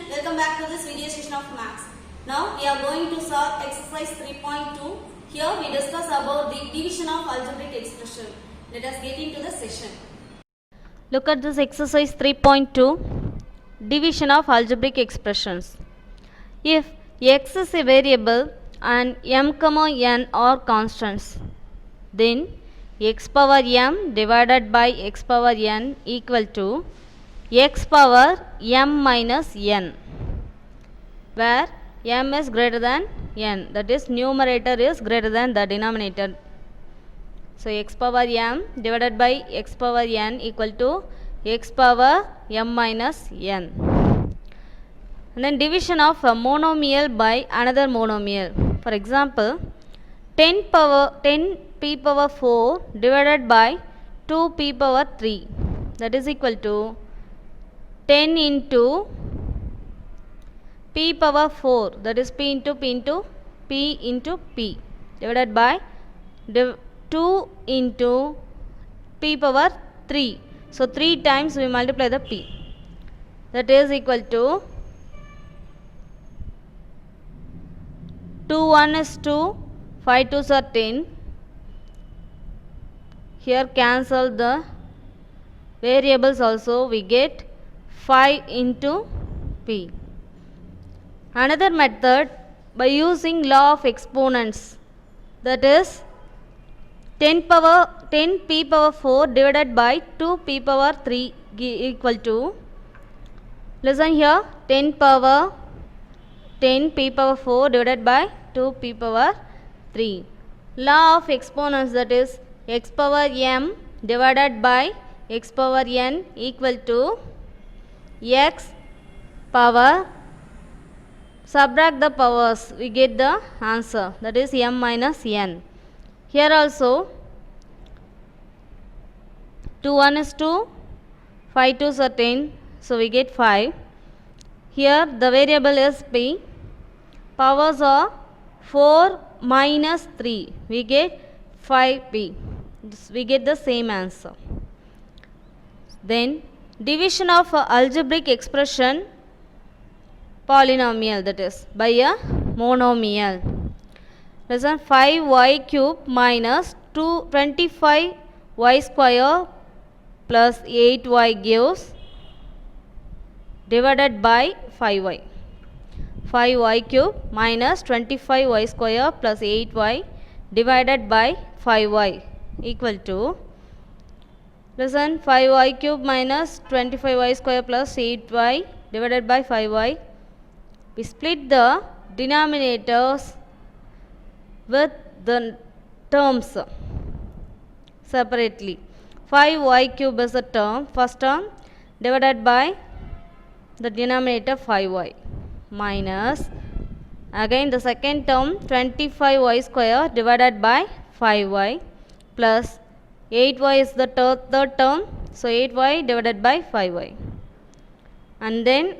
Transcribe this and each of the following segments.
welcome back to this video session of maths. Now we are going to solve exercise 3.2. Here we discuss about the division of algebraic expression. Let us get into the session. Look at this exercise 3.2, division of algebraic expressions. If x is a variable and m, n are constants, then x power m divided by x power n equal to x power m minus n, where m is greater than n, that is numerator is greater than the denominator. So x power m divided by x power n equal to x power m minus n. And then division of a monomial by another monomial. For example, 10 p power 4 divided by 2 p power 3, that is equal to 10 into p power 4, that is p into p into p into p, divided by 2 into p power 3. So 3 times we multiply the p, that is equal to 2 1 is 2, 5 2s are 10. Here cancel the variables also, we get 5 into p. Another method by using law of exponents, that is 10 p power 4 divided by 2 p power 3 equal to, listen here, 10 p power 4 divided by 2 p power 3. Law of exponents, that is x power m divided by x power n equal to x power, subtract the powers, we get the answer, that is m minus n. Here also 2 1 is 2, 5 2s are 10, so we get 5. Here the variable is p, powers are 4 minus 3, we get 5p. We get the same answer. Then division of algebraic expression polynomial, that is by a monomial. Listen, 5y cube minus 25y square plus 8y gives, divided by 5y. 5y cube minus 25y square plus 8y divided by 5y equal to, listen, 5y cube minus 25y square plus 8y divided by 5y. We split the denominators with the terms separately. 5y cube is a term, first term, divided by the denominator 5y, minus again the second term 25y square divided by 5y, plus 8y is the third term, so 8y divided by 5y. And then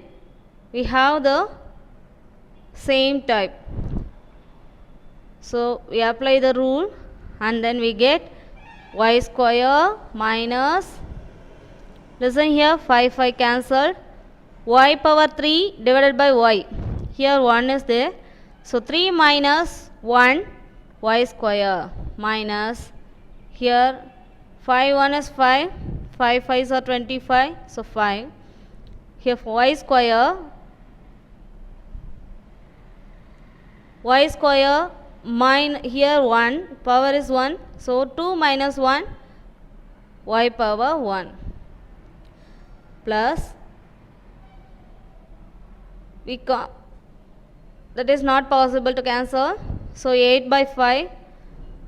we have the same type, so we apply the rule and then we get y square minus, listen here, 5 cancelled, y power 3 divided by y, here 1 is there, so 3 minus 1 y square, minus here 5 1 is 5, 5 5s are 25, so 5, here y square here 1, power is 1, so 2 minus 1 y power 1, plus that is not possible to cancel, so 8 by 5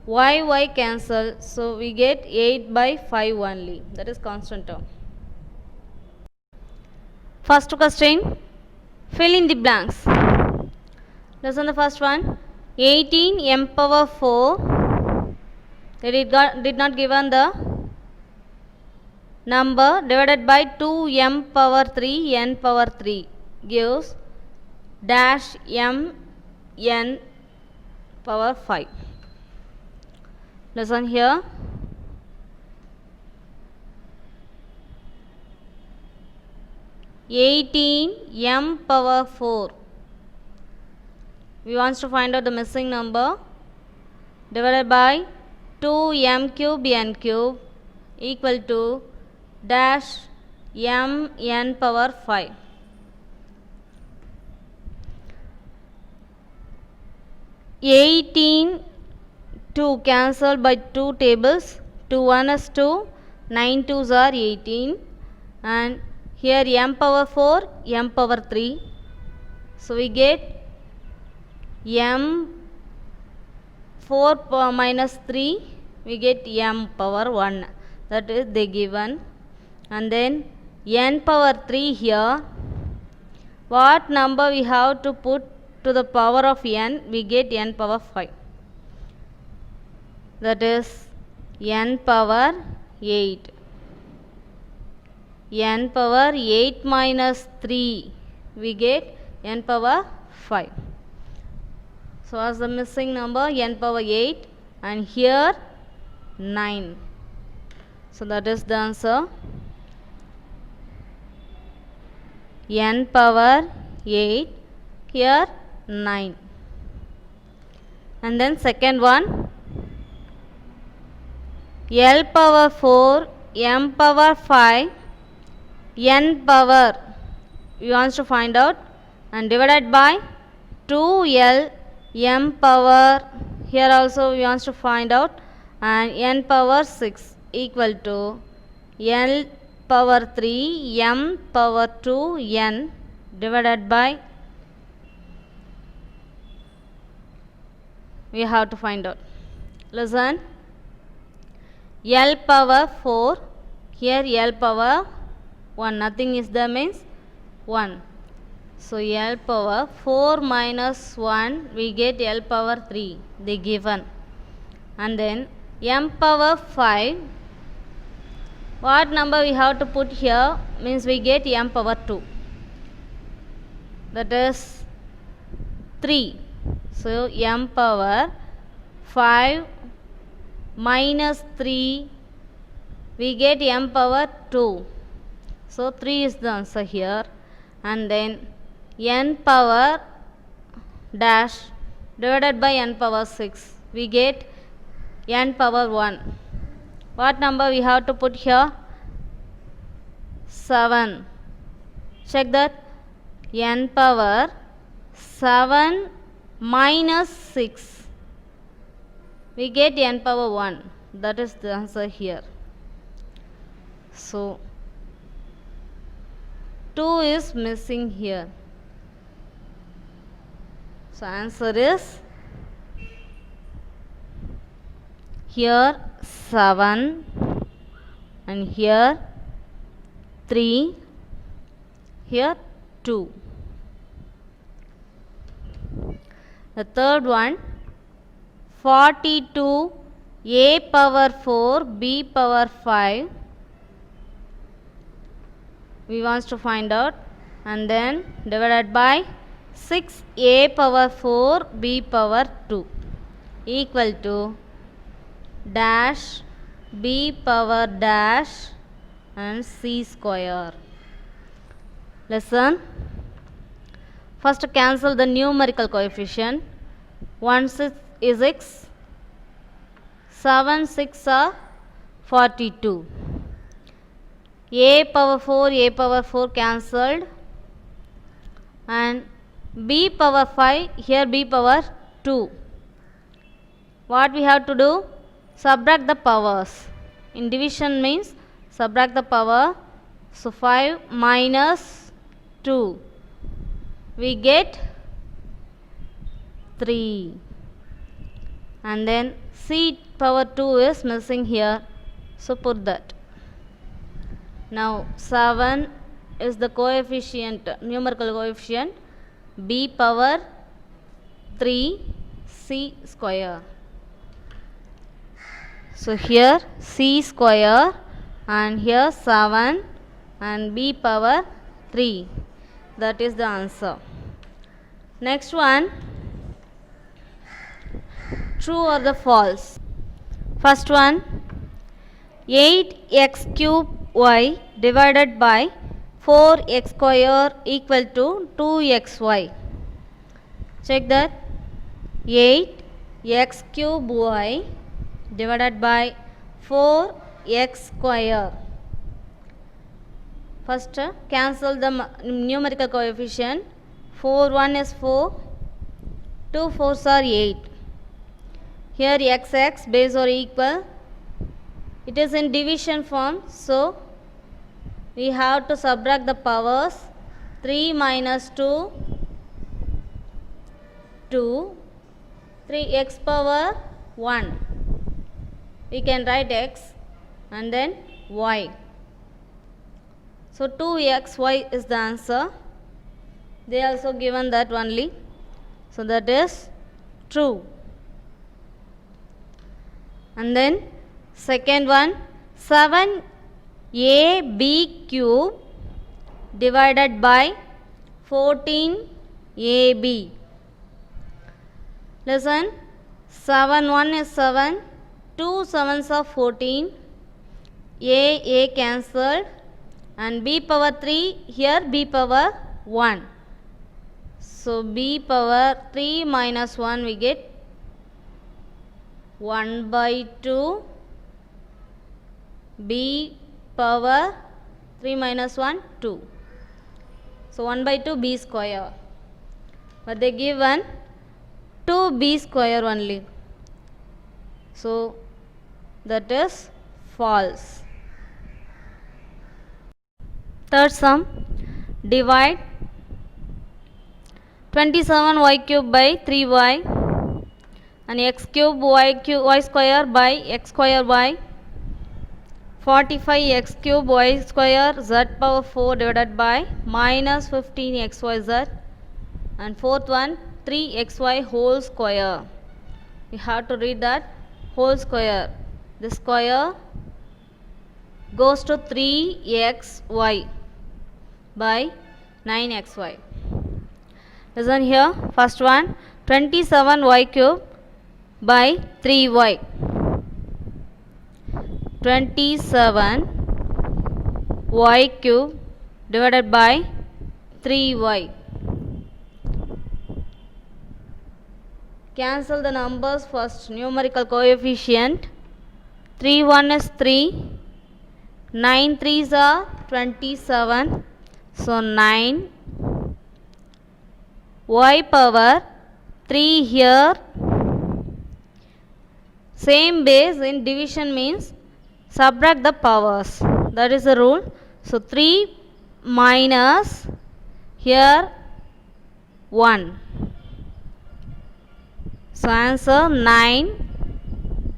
y cancel, so we get 8 by 5 only, that is constant term. First question, fill in the blanks. Listen the first one, 18 m power 4, it did not given the number, divided by 2 m power 3 n power 3 gives dash m n power 5. Listen here, 18 m power 4. We want to find out the missing number divided by 2m cube n cube equal to dash m n power 5. Eighteen 2 cancelled by 2 tables. 2 1 is 2, 9 2s are 18, and here m power 4, m power 3. So we get m 4 minus 3, we get m power 1, that is they given, and then n power 3 here. What number we have to put to the power of n? We get n power 5, that is n power 8. n power 8 minus 3, we get n power 5. So as the missing number n power 8, and here 9. So that is the answer, n power 8, here 9. And then second one, L power 4, m power 5, n power we want to find out, and divided by 2l m power, here also we want to find out, and n power 6 equal to l power 3 m power 2 n divided by, we have to find out. Listen, L power 4, here L power 1, nothing is there means 1. So L power 4 minus 1, we get L power 3, they given. And then m power 5, what number we have to put here? Means we get m power 2, that is 3. So m power 5 minus 3, we get m power 2. So 3 is the answer here. And then n power dash divided by n power 6, we get n power 1. What number we have to put here? 7. Check that. N power 7 minus 6, we get n power 1, that is the answer here. So 2 is missing here. So answer is here 7, and here 3, here 2. The third one, 42 a power 4 b power 5, we want to find out, and then divided by 6 a power 4 b power 2 equal to dash b power dash and c square. Listen, first cancel the numerical coefficient. 1 6 is 6, 7 6 are 42. A power 4 cancelled, and b power 5, here b power 2. What we have to do? Subtract the powers. In division means subtract the power. So 5 minus 2, we get 3. And then c power 2 is missing here, so put that. Now 7 is the coefficient, numerical coefficient, b power 3 c square. So here c square, and here 7 and b power 3, that is the answer. Next one, true or the false. First one, 8x cube y divided by 4x square equal to 2xy. Check that. 8x cube y divided by 4x square. First cancel the numerical coefficient. 4 1 is 4, 2 4s are 8. Here x base or equal. It is in division form, so we have to subtract the powers. 3 minus 2, 2, 3x power 1. We can write x and then y. So 2xy is the answer. They also given that only. So that is true. And then second one, 7ab cube divided by 14ab. Listen, 7 1 is 7, 2 7s are 14, a cancelled, and b power 3, here b power 1. So b power 3 minus 1 we get 1 by 2, b power 3 minus 1 2. So 1 by 2 b square, but they given 2b square only. So that is false. Third sum, divide 27y cube by 3y and x cube y square by x square y. 45 x cube y square z power 4 divided by minus 15 xyz, and fourth one 3xy whole square. We have to read that whole square. The square goes to 3xy by 9xy. Listen here, first one 27y cube by 3y. 27y cube divided by 3y. Cancel the numbers first. Numerical coefficient. 3 1 is 3. 9 3s are 27. So 9. Y power 3 here. Same base in division means subtract the powers. That is the rule. So 3 minus here 1. So answer 9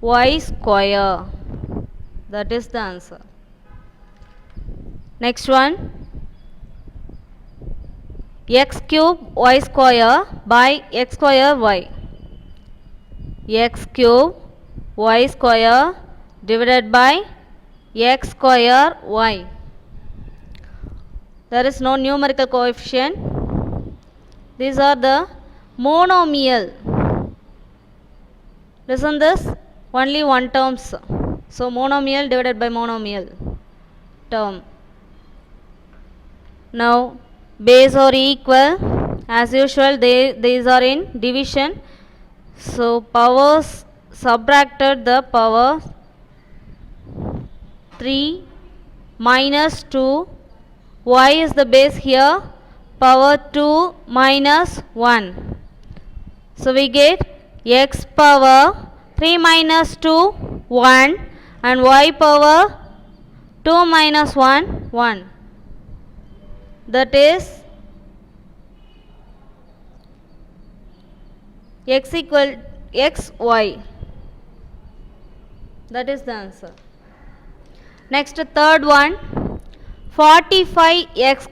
y square. That is the answer. Next one, x cube y square by x square y. X cube y square divided by x square y. There is no numerical coefficient. These are the monomial. Listen this, only one terms. So monomial divided by monomial term. Now base or equal, as usual these are in division. So powers subtracted, the power 3 minus 2, y is the base here, power 2 minus 1. So we get x power 3 minus 2 1 and y power 2 minus 1 1. That is x equal x y. That is the answer. Next, third one, 45x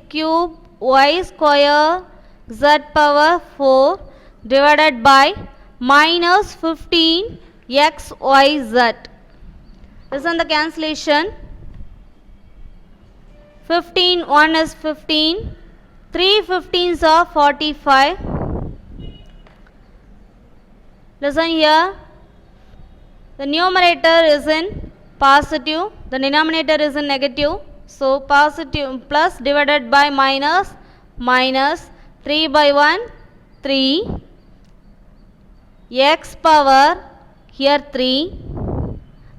cube y square z power 4 divided by minus 15 xyz. Listen the cancellation. 15 1 is 15, 3 15s are 45. Listen here, the numerator is in positive, the denominator is in negative, so positive plus divided by minus, minus 3 by 1 3, x power here 3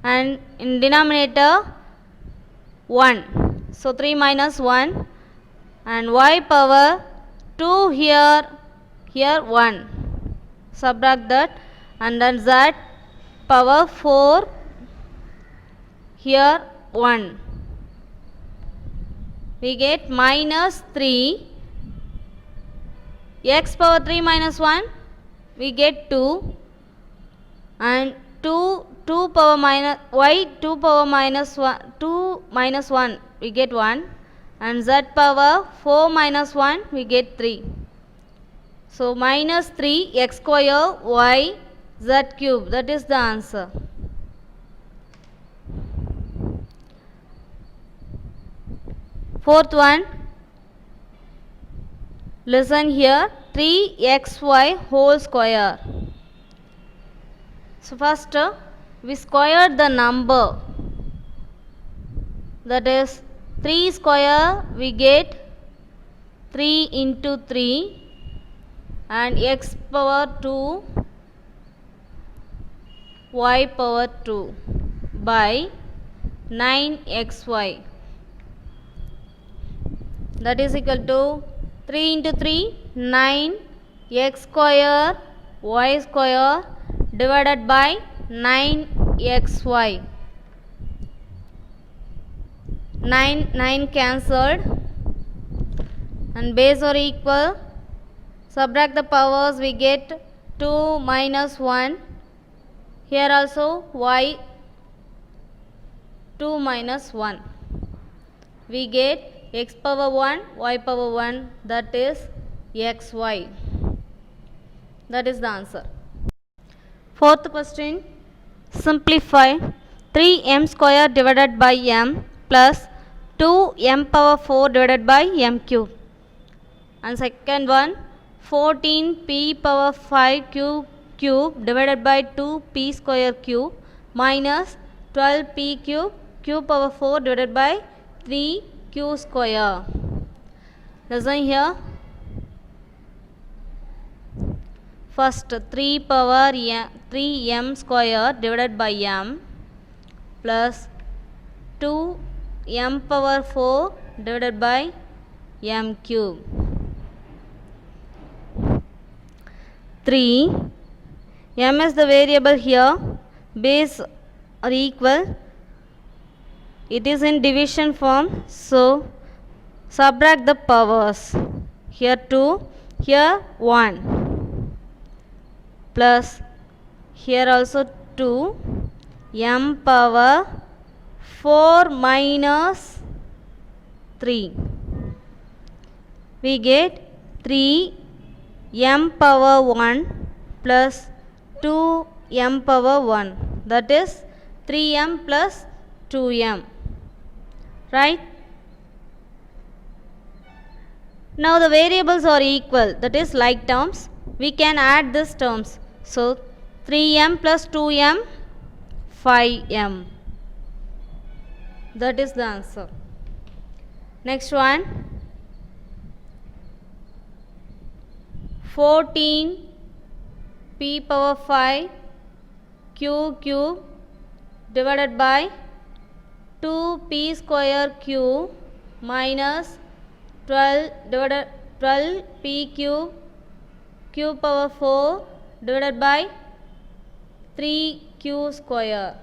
and in denominator 1, so 3 minus 1 and y power 2 here 1, subtract that, and then z power 4 here 1, we get minus 3, x power 3 minus 1 we get 2 and 2 power minus y 2 power minus 1 2 minus 1 we get 1 and z power 4 minus 1 we get 3. So minus 3 x square y z cube, that is the answer. Fourth one, listen here, 3xy whole square. So first we squared the number, that is 3 square we get 3 into 3 and x power 2 y power 2 by 9xy, that is equal to 3 into 3 9 x square y square divided by 9xy. 9 cancelled and base are equal, subtract the powers we get 2 minus 1, here also y 2 minus 1, we get x power 1 y power 1, that is xy, that is the answer. Fourth question, simplify 3m square divided by m plus 2m power 4 divided by m cube, and second one 14p power 5 cube divided by 2p square cube minus 12p cube power 4 divided by 3q square. Listen here, first 3m square divided by m plus 2m power 4 divided by m cube. 3 m is the variable here, base are equal, it is in division form, so subtract the powers, here 2 here 1 plus here also 2 m power 4 minus 3, we get 3 m power 1 plus 2 m power 1, that is 3m plus 2m, right? Now the variables are equal, that is like terms, we can add these terms, so 3m plus 2m 5m, that is the answer. Next one, 14p power 5 q cube divided by 2p square cube minus 12p cube power 4 divided by 3q square.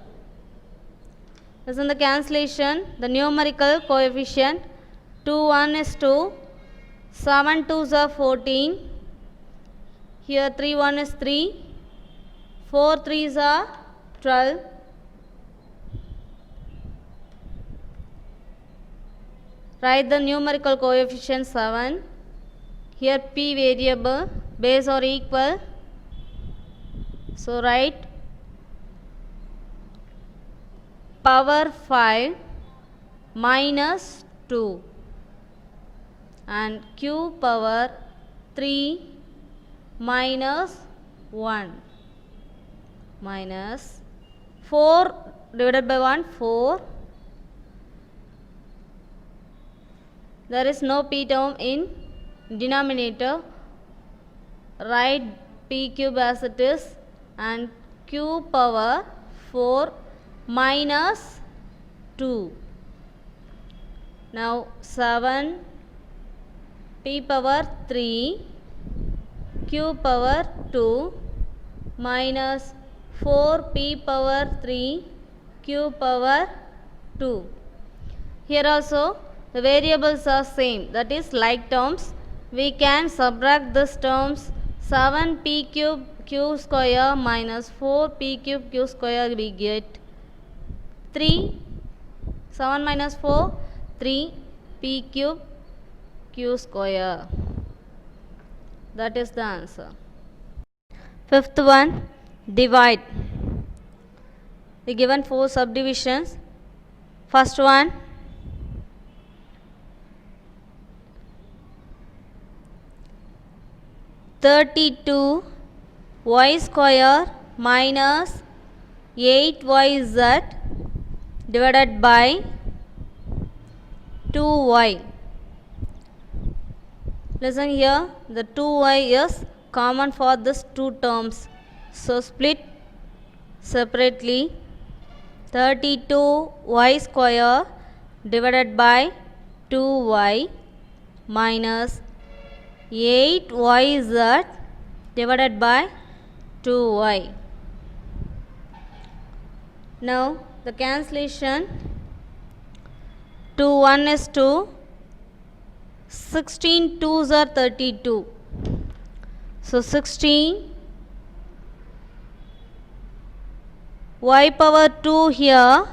This is the cancellation, the numerical coefficient 2 1 is 2, 7 2s are 14, here 3 1 is 3, 4 3s are 12, write the numerical coefficient 7, here p variable, base are equal, so write power 5 minus 2 and q power 3 minus 1 minus 4 divided by 1 4 There is no p term in denominator. Write p cube as it is and q power 4 minus 2. Now 7 p power 3 q power 2 minus 4 p power 3 q power 2. Here also the variables are same, that is like terms. We can subtract these terms. 7 p cube q square minus 4 p cube q square, we get 3. 7 minus 4, 3 p cube q square. That is the answer. Fifth one, divide. We given 4 subdivisions. First one, 32 y square minus 8yz divided by 2y. Listen here, the 2y is common for these two terms. So split separately. 32y square divided by 2y minus 8yz divided by 2y. Now the cancellation, 2 1 is 2, 16 2s are 32. So 16 y power 2 here,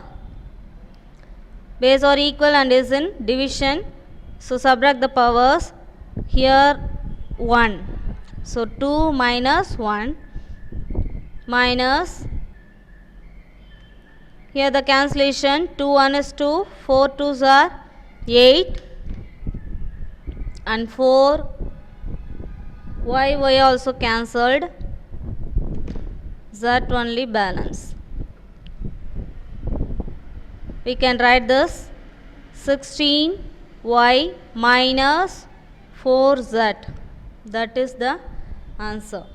base are equal and is in division. So subtract the powers. Here 1. So 2 minus 1 minus, here the cancellation, 2 1 is 2, 4 2s are 8 and 4 y also cancelled, z only balance. We can write this 16y minus 4z. That is the answer.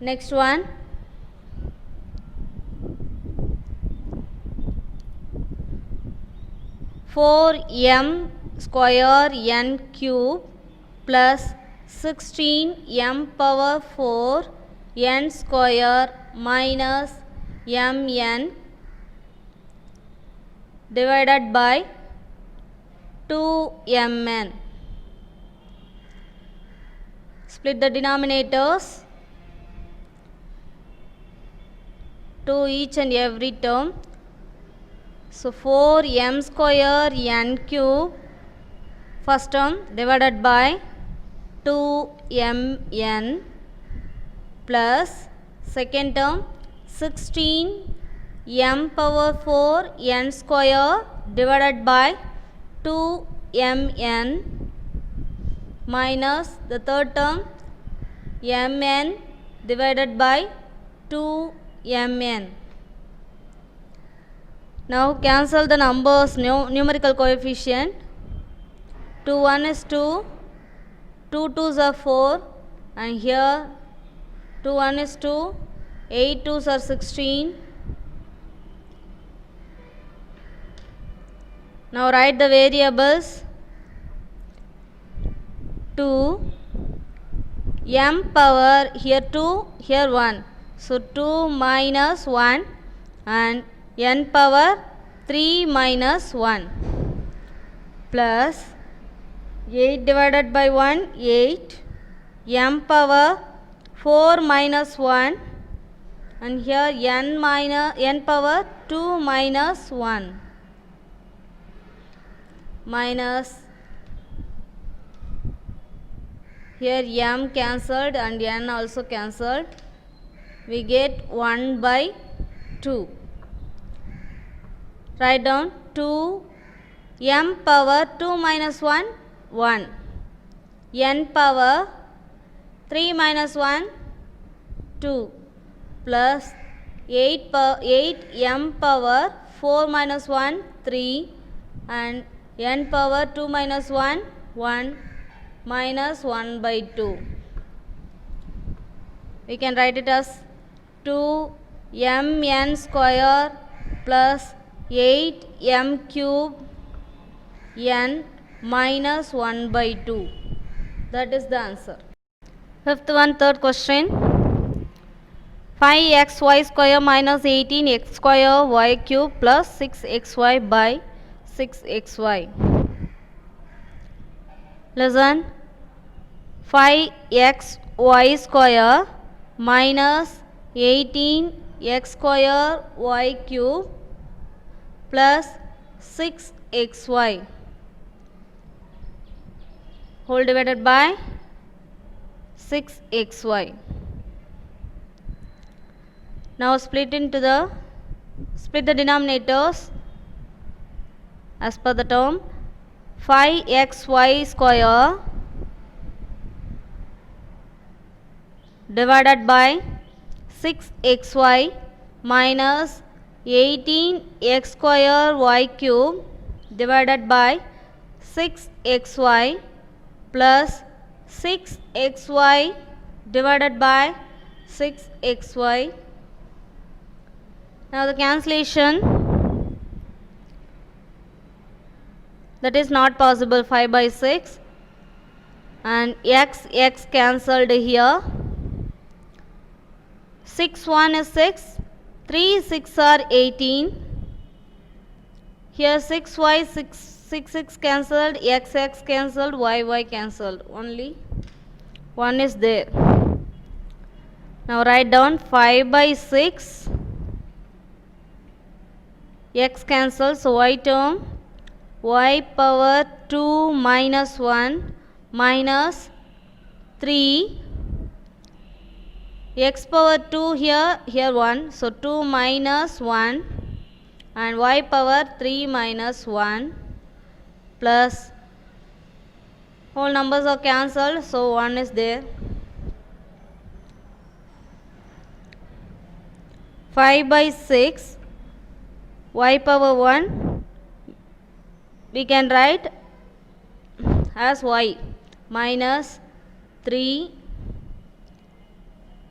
Next one, 4m square n cube plus 16m power 4 n square minus mn divided by 2mn. Split the denominators to each and every term. So 4m square n cube first term divided by 2mn plus second term 16m power 4 n square divided by 2mn minus the third term mn divided by 2mn. Now cancel the numbers, numerical coefficient. 2 1 is 2, 2 2s are 4 and here 2 1 is 2, 8 2s are 16. Now write the variables. 2 m power, here 2, here 1. So 2 minus 1 and n power 3 minus 1 plus 8 divided by 1, 8, m power 4 minus 1 and here n power 2 minus 1 minus, here m cancelled and n also cancelled, we get 1 by 2. Write down 2 m power 2 minus 1, 1, n power 3 minus 1, 2 plus 8 m power 4 minus 1, 3 and n power 2 minus 1, 1 minus 1 by 2. We can write it as 2mn square plus 8m cube n minus 1 by 2. That is the answer. Fifth one, third question. 5xy square minus 18x square y cube plus 6xy by 6xy. Listen. 5xy square minus 18x square y cube plus 6xy whole divided by 6xy. Now split the denominators as per the term. 5xy square divided by 6xy minus 18x square y cube divided by 6xy plus 6xy divided by 6xy. Now the cancellation, that is not possible. 5 by 6 and x cancelled here. 6 1 is 6, 3 6 are 18. Here 6y 6 cancelled, x cancelled, y cancelled. Only 1 is there. Now write down 5 by 6. X cancels, so y term y power 2 minus 1 minus 3 x power 2 here 1, so 2 minus 1 and y power 3 minus 1 plus whole numbers are cancelled, so 1 is there. 5 by 6 y power 1 we can write as y minus 3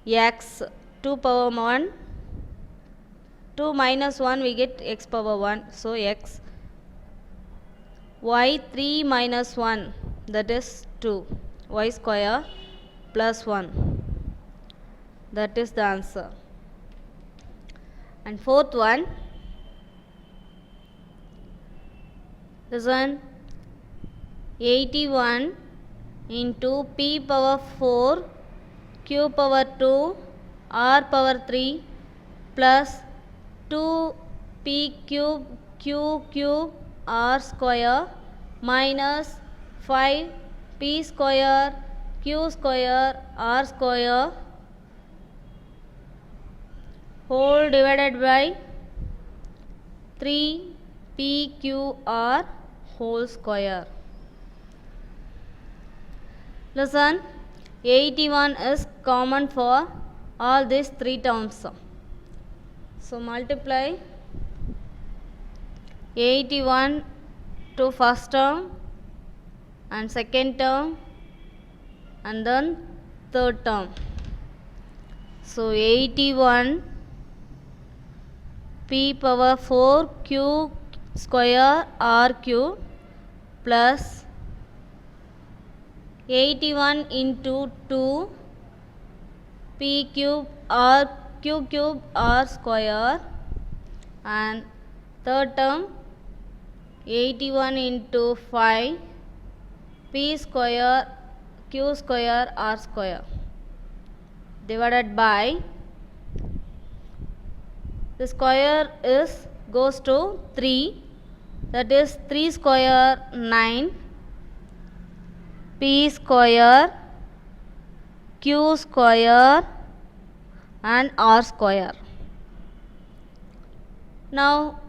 x 2 power 1, 2 minus 1 we get x power 1, so x, y 3 minus 1 that is 2, y square plus 1, that is the answer. And fourth one, this one 81 into p power 4 q power 2 r power 3 plus 2p cube q cube r square minus 5p square q square r square whole divided by 3pqr whole square. Listen, 81 is common for all these three terms. So multiply 81 to first term and second term and then third term. So 81 p power 4 q square r cube plus 81 into 2 p cube r q cube r square and third term 81 into 5 p square q square r square divided by the square is goes to 3, that is 3 square 9 p square q square and r square. Now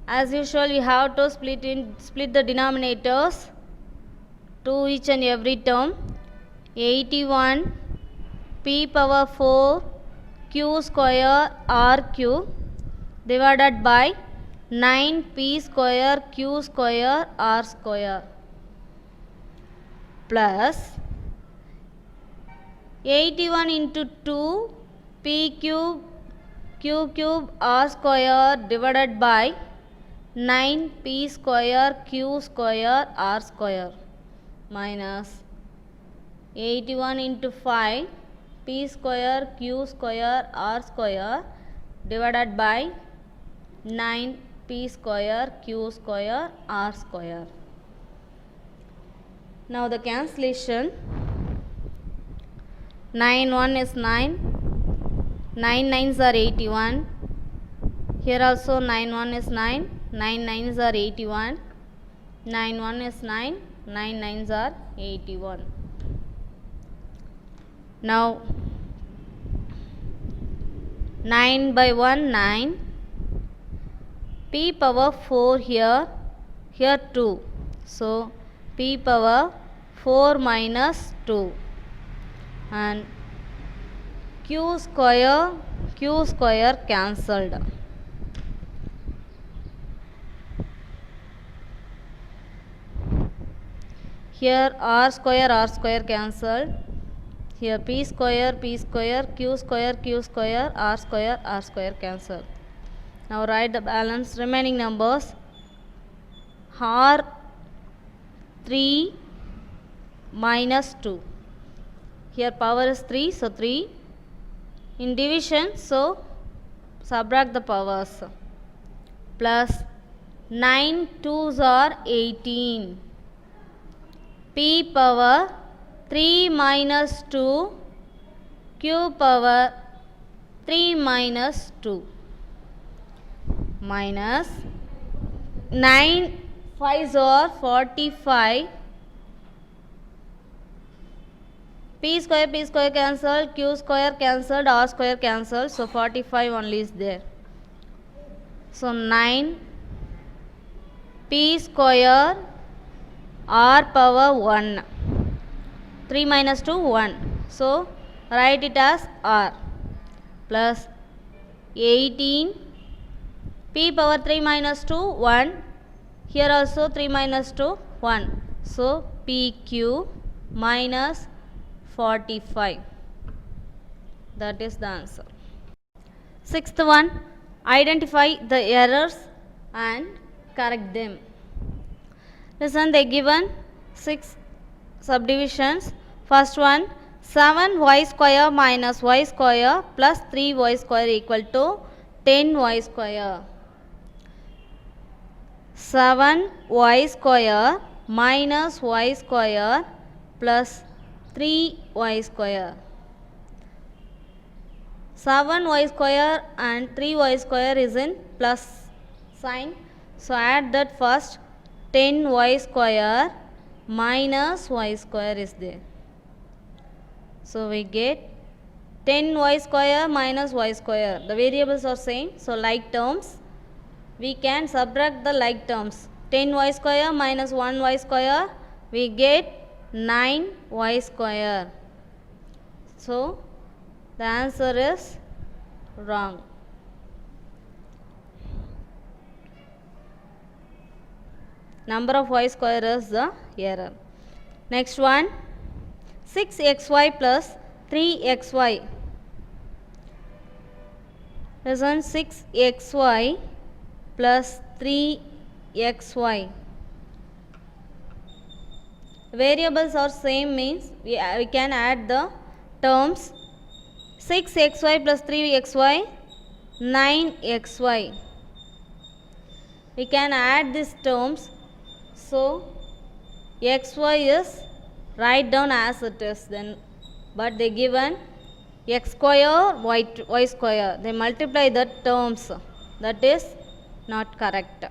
as usual we have to split the denominators to each and every term. 81 p power 4 q square r cube divided by 9p square q square r square plus 81 into 2 p cube q cube r square divided by 9p square q square r square minus 81 into 5 p square q square r square divided by 9p square q square r square. Now the cancellation, 9 1 is 9, 9 9s are 81, here also 9 1 is 9, 9 9s are 81, 9 1 is 9, 9 9s are 81. Now 9 by 1 9, p power 4 here 2, so p power 4 minus 2 and q square cancelled. Here r square cancelled. Here p square, q square, r square cancelled. Now write the balance remaining numbers. R 3 minus 2. Here power is 3, so 3. In division, so subtract the powers. Plus 9 2s are 18. P power 3 minus 2, q power 3 minus 2 minus 9 5s are 45. P square cancelled, q square cancelled, r square cancelled, so 45 only is there. So 9 p square r power 1, 3 minus 2 1, so write it as r plus 18 p power 3 minus 2 1, here also 3 minus 2 1, so pq minus 45. That is the answer. Sixth one, identify the errors and correct them. Listen, they given 6 subdivisions. First one, 7y square minus y square plus 3y square equal to 10y square. 7y square minus y square plus 3y square. 7y square and 3y square is in plus sign, so add that first. 10y square minus y square is there, so we get 10y square minus y square. The variables are same, so like terms we can subtract the like terms. 10y square minus 1y square, we get 9y square. So the answer is wrong. Number of y square is the error. Next one, 6xy plus 3xy. Listen, 6xy plus 3xy. Variables are same means we can add the terms. 6xy plus 3xy, 9xy. We can add these terms. So xy is write down as it is then, but they given x square y square, they multiply the terms, that is not correct.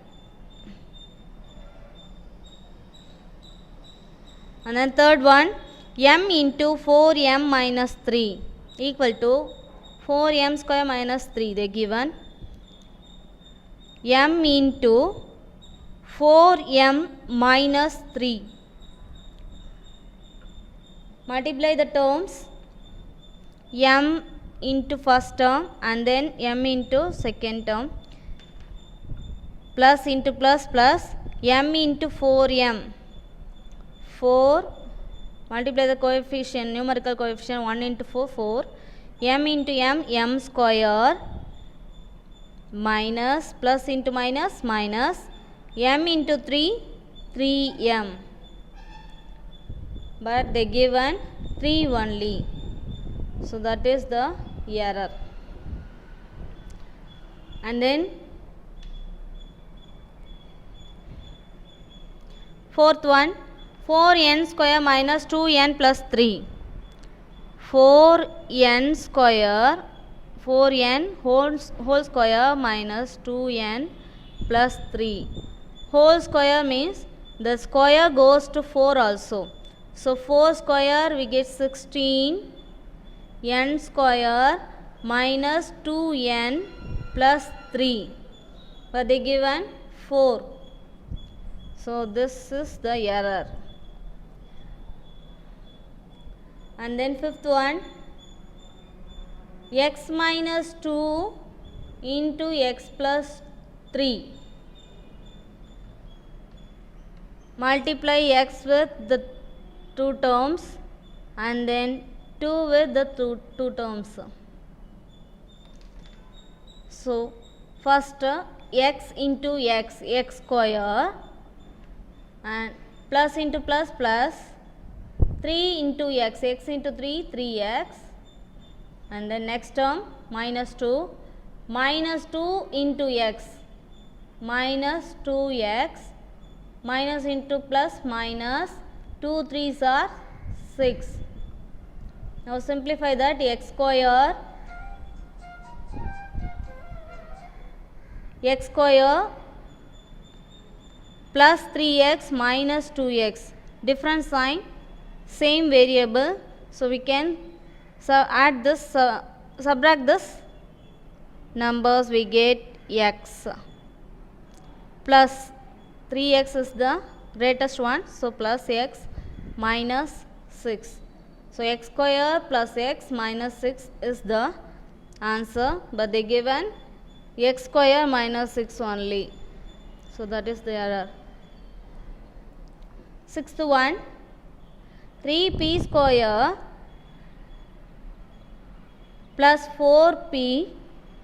And then third one, m into 4m minus 3 equal to 4m square minus 3, they given m into 4m minus 3. Multiply the terms, m into first term and then m into second term. plus into plus plus m into 4m. 4 multiply the coefficient, numerical coefficient 1 into 4, 4. M into m square minus plus into minus minus m into 3, 3m. But they given 3 only. So that is the error. And then fourth one, 4n square minus 2n plus 3. 4n square, 4n whole square minus 2n plus 3. Whole square means the square goes to 4 also. So 4 square we get 16, n square minus 2n plus 3. But they given 4. So this is the error. And then fifth one, x minus 2 into x plus 3. Multiply x with the 2 terms and then 2 with the two terms. So first x into x, x square, and plus into plus plus 3 into x, x into 3, 3x, and then next term minus 2 into x, minus 2x, minus into plus minus 2 3s are 6. Now simplify that, x square plus 3x minus 2x, different sign, same variable. So we can add this, subtract this numbers, we get x plus 3x is the greatest one, so plus x minus 6. So x square plus x minus 6 is the answer, but they given x square minus 6 only. So that is the error. Sixth one, 3p square plus 4p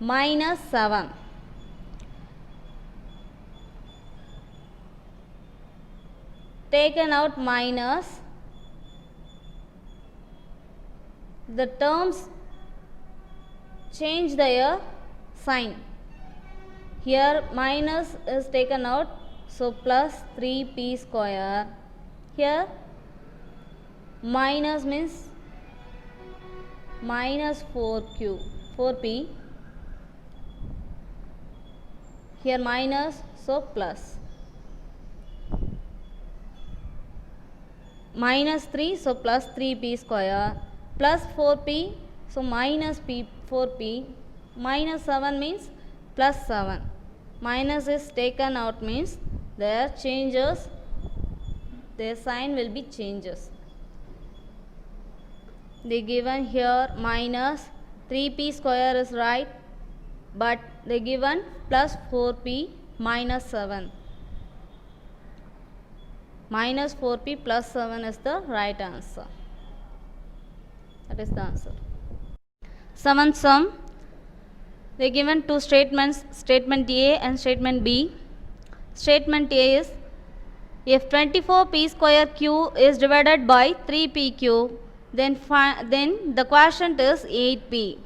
minus 7. Taken out minus, the terms change their sign. Here minus is taken out, so plus 3p square. Here minus means minus 4p. Here minus, so plus. Minus 3, so plus 3p square, plus 4p, so minus 4p, minus 7 means plus 7. Minus is taken out means their changes, their sign will be changes. They given here minus 3p square is right, but they given plus 4p minus 7. Minus 4p plus 7 is the right answer. That is the answer. Seventh sum, they given two statements, statement A and statement B. Statement A is, if 24p square q is divided by 3pq, then the quotient is 8p.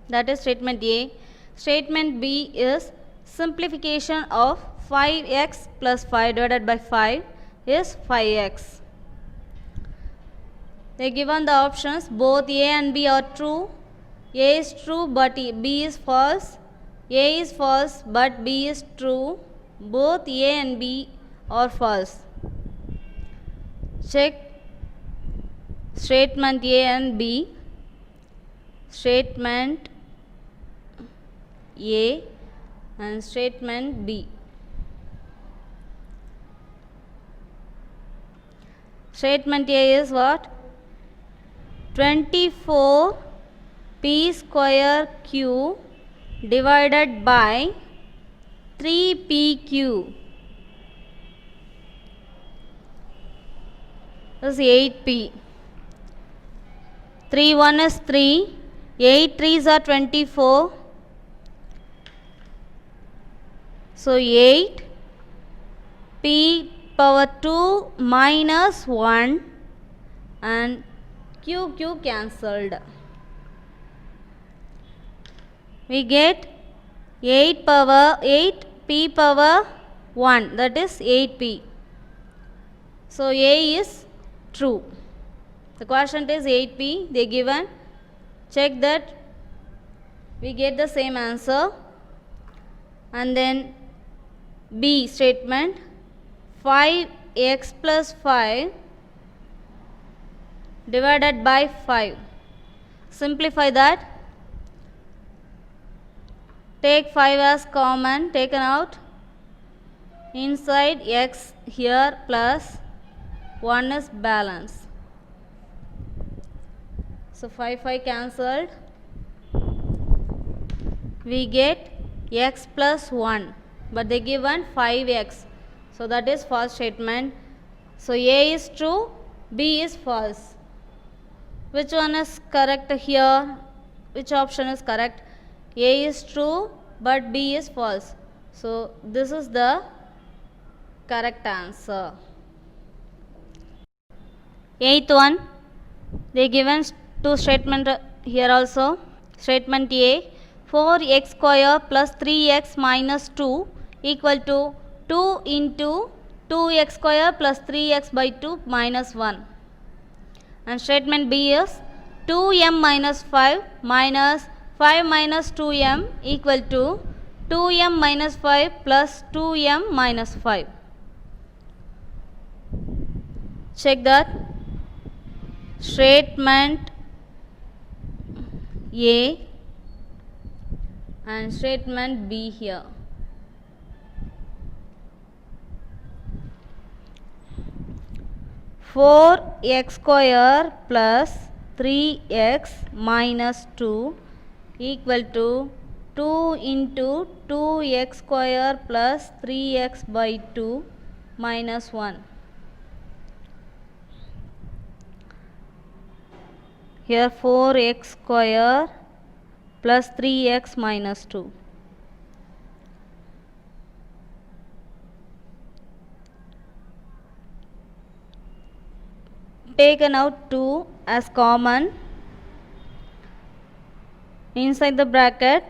That is statement A. Statement B is, simplification of 5x plus 5 divided by 5 is 5x. They given the options, both A and B are true. A is true but B is false. A is false but B is true. Both A and B are false. Check statement A and B. Statement A and statement B. Statement A is what? 24p square q divided by 3pq is 8p. 3 1 is 3, 8 3s are 24. So 8 p power 2 minus 1 and q cancelled. We get 8 p power 1, that is 8p. So A is true. The quotient is 8p, they given. Check that we get the same answer. And then B statement, 5x plus 5 divided by 5. Simplify that. Take 5 as common, taken out. Inside x here plus 1 is balance. So 5 cancelled. We get x plus 1, but they given 5x. So that is false statement. So A is true, B is false. Which one is correct here? Which option is correct? A is true, but B is false. So this is the correct answer. 8th one, they given two statement here also. Statement A, 4x square plus 3x minus 2 equal to 2 into 2x square plus 3x by 2 minus 1. And statement B is 2m minus 5 minus 5 minus 2m equal to 2m minus 5 plus 2m minus 5. Check that. Statement A and statement B here. Four x square plus 3x minus 2 equal to 2 into 2x square plus 3x by 2 minus 1. Here 4x square plus 3x minus 2. Taken out 2 as common. Inside the bracket,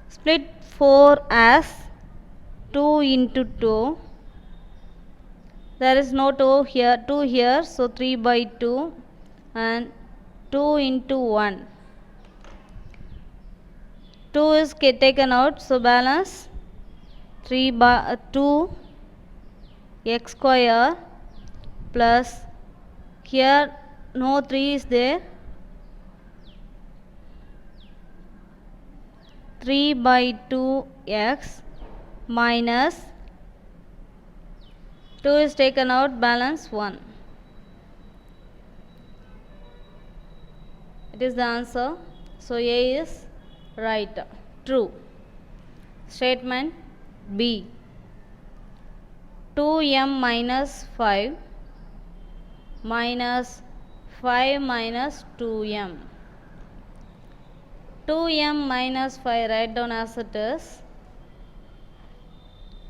split 4 as 2 into 2. There is no 2 here, so 3 by 2 and 2 into 1. 2 is taken out, so balance 3 by 2 x square plus here no 3 is there, 3 by 2 x minus 2 is taken out, balance 1. It is the answer. So A is right, true. Statement B, 2m minus 5 minus 5 minus 2m. 2m minus 5, write down as it is.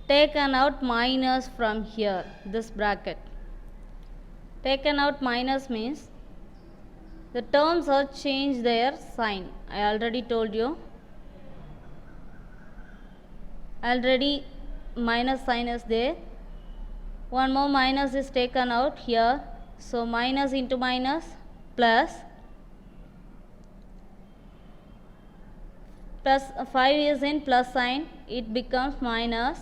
Taken out minus from here, this bracket. Taken out minus means the terms are changed their sign. I already told you. Already minus sign is there. One more minus is taken out here. So minus into minus plus. Plus 5 is in plus sign. It becomes minus.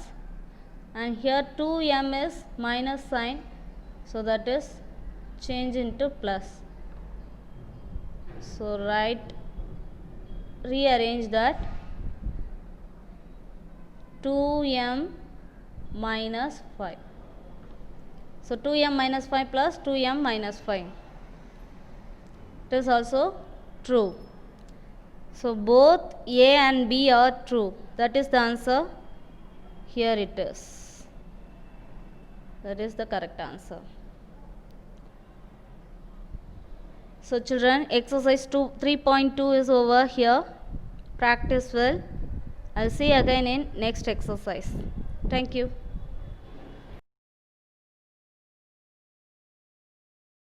And here 2m is minus sign. So that is change into plus. So rearrange that. 2m minus 5. So 2m minus 5 plus 2m minus 5. It is also true. So both A and B are true. That is the answer. Here it is. That is the correct answer. So children, exercise 3.2 is over here. Practice well. I'll see you again in next exercise. Thank you.